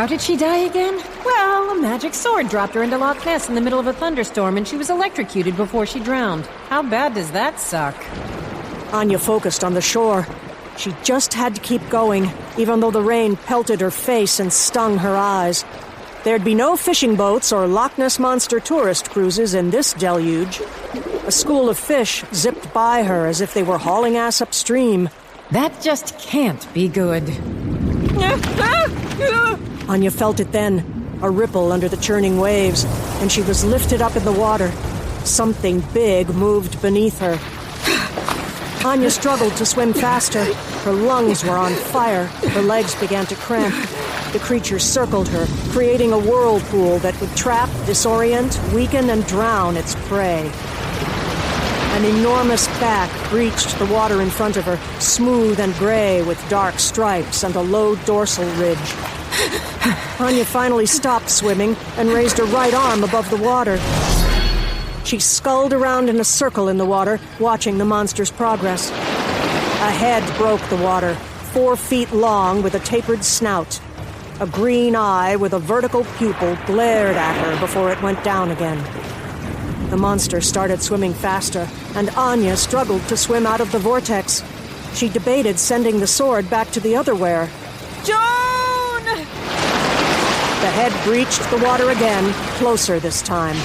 How did she die again? Well, a magic sword dropped her into Loch Ness in the middle of a thunderstorm and she was electrocuted before she drowned. How bad does that suck? Annja focused on the shore. She just had to keep going, even though the rain pelted her face and stung her eyes. There'd be no fishing boats or Loch Ness Monster tourist cruises in this deluge. A school of fish zipped by her as if they were hauling ass upstream. That just can't be good. Annja felt it then, a ripple under the churning waves, and she was lifted up in the water. Something big moved beneath her. Annja struggled to swim faster. Her lungs were on fire. Her legs began to cramp. The creature circled her, creating a whirlpool that would trap, disorient, weaken, and drown its prey. An enormous back breached the water in front of her, smooth and gray with dark stripes and a low dorsal ridge. Annja finally stopped swimming and raised her right arm above the water. She sculled around in a circle in the water, watching the monster's progress. A head broke the water, 4 feet long with a tapered snout. A green eye with a vertical pupil glared at her before it went down again. The monster started swimming faster, and Annja struggled to swim out of the vortex. She debated sending the sword back to the other wearer. Joan! The head breached the water again, closer this time.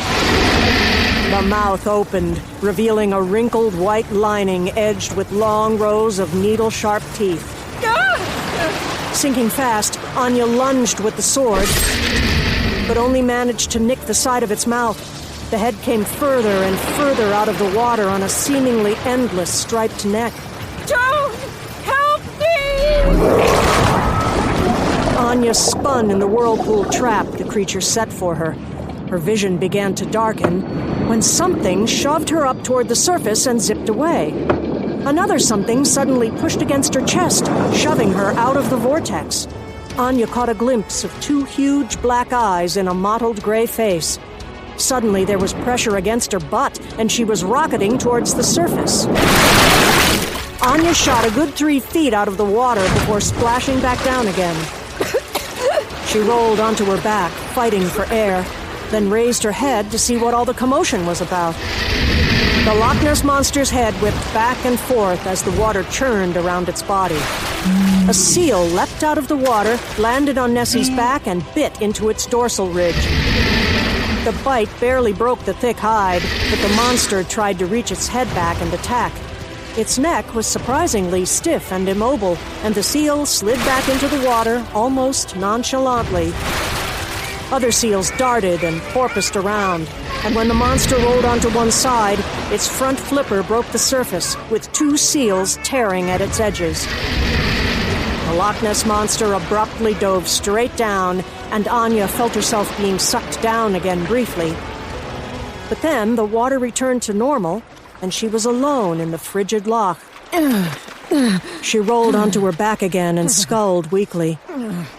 The mouth opened, revealing a wrinkled white lining edged with long rows of needle-sharp teeth. Sinking fast, Annja lunged with the sword, but only managed to nick the side of its mouth. The head came further and further out of the water on a seemingly endless striped neck. Joan! Help me! Annja spun in the whirlpool trap the creature set for her. Her vision began to darken when something shoved her up toward the surface and zipped away. Another something suddenly pushed against her chest, shoving her out of the vortex. Annja caught a glimpse of 2 huge black eyes in a mottled gray face. Suddenly there was pressure against her butt, and she was rocketing towards the surface. Annja shot a good 3 feet out of the water before splashing back down again. She rolled onto her back, fighting for air, then raised her head to see what all the commotion was about. The Loch Ness Monster's head whipped back and forth as the water churned around its body. A seal leapt out of the water, landed on Nessie's back, and bit into its dorsal ridge. The bite barely broke the thick hide, but the monster tried to reach its head back and attack. Its neck was surprisingly stiff and immobile, and the seal slid back into the water almost nonchalantly. Other seals darted and porpoised around, and when the monster rolled onto one side, its front flipper broke the surface, with 2 seals tearing at its edges. The Loch Ness Monster abruptly dove straight down, and Annja felt herself being sucked down again briefly. But then the water returned to normal, and she was alone in the frigid loch. She rolled onto her back again and sculled weakly.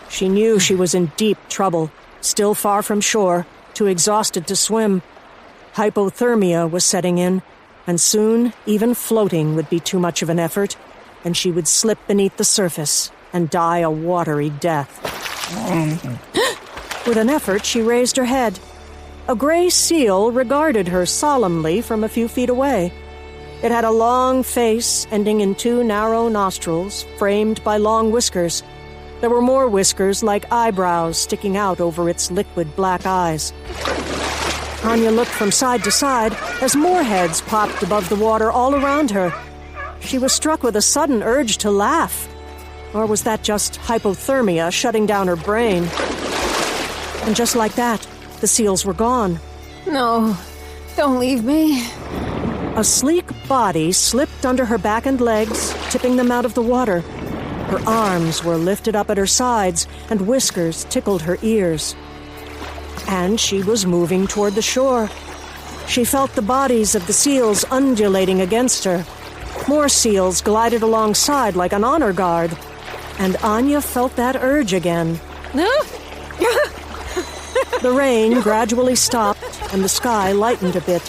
She knew she was in deep trouble, still far from shore, too exhausted to swim. Hypothermia was setting in, and soon even floating would be too much of an effort, and she would slip beneath the surface and die a watery death. With an effort, she raised her head. A gray seal regarded her solemnly from a few feet away. It had a long face ending in 2 narrow nostrils, framed by long whiskers. There were more whiskers like eyebrows sticking out over its liquid black eyes. Annja looked from side to side as more heads popped above the water all around her. She was struck with a sudden urge to laugh. Or was that just hypothermia shutting down her brain? And just like that, the seals were gone. No, don't leave me. A sleek body slipped under her back and legs, tipping them out of the water. Her arms were lifted up at her sides, and whiskers tickled her ears. And she was moving toward the shore. She felt the bodies of the seals undulating against her. More seals glided alongside like an honor guard. And Annja felt that urge again. The rain gradually stopped, and the sky lightened a bit.